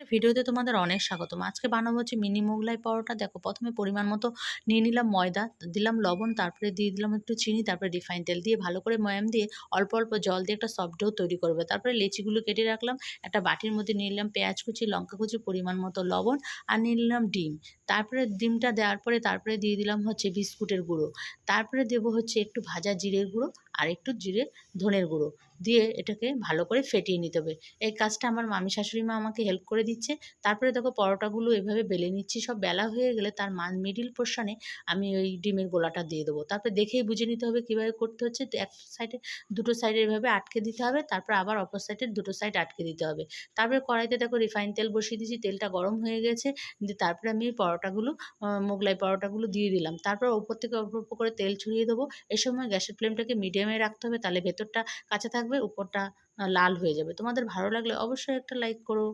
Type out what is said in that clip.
ভিডিওতে তোমাদের অনেক স্বাগতম। আজকে বানাবো হচ্ছে মিনি মোগলাই পরোটা। দেখো, প্রথমে পরিমাণ মতো নিয়ে নিলাম ময়দা, দিলাম লবণ, তারপরে দিয়ে দিলাম একটু চিনি, তারপরে রিফাইন তেল দিয়ে ভালো করে ময়াম দিয়ে অল্প অল্প জল দিয়ে একটা সফট ডো তৈরি করবে। তারপরে লেচিগুলো কেটে রাখলাম। একটা বাটির মধ্যে নিয়ে নিলাম পেঁয়াজ কুচি, লঙ্কা কুচি, পরিমাণ মতো লবণ, আর নিয়ে নিলাম ডিম। তারপরে ডিমটা দেওয়ার পরে তারপরে দিয়ে দিলাম হচ্ছে বিস্কুটের গুঁড়ো। তারপরে দেবো হচ্ছে একটু ভাজা জিরের গুঁড়ো আর একটু ধনের গুঁড়ো দিয়ে এটাকে ভালো করে ফেটিয়ে নিতে হবে। এই কাজটা আমার মামি শাশুড়ি মা আমাকে হেল্প করে দিচ্ছে। তারপরে দেখো, পরোটাগুলো এভাবে বেলে নিচ্ছি। সব বেলা হয়ে গেলে তার মিডিল পোর্শনে আমি ওই ডিমের গোলাটা দিয়ে দেবো। তারপরে দেখেই বুঝে নিতে হবে কীভাবে করতে হচ্ছে। তো এক সাইডে, দুটো সাইডে এভাবে আটকে দিতে হবে, তারপর আবার অপর সাইডের দুটো সাইড আটকে দিতে হবে। তারপরে কড়াইতে দেখো রিফাইন তেল বসিয়ে দিয়েছি, তেলটা গরম হয়ে গেছে। দিয়ে তারপরে আমি এই পরোটাগুলো, মোগলাই পরোটাগুলো দিয়ে দিলাম। তারপর ওপর থেকে অল্প অল্প করে তেল ছড়িয়ে দেবো। এ সময় গ্যাসের ফ্লেমটাকে মিডিয়ামে রাখতে হবে, তাহলে ভেতরটা কাঁচা থাকবে, উপরটা লাল হয়ে যাবে। তোমাদের ভালো লাগলে অবশ্যই একটা লাইক করো।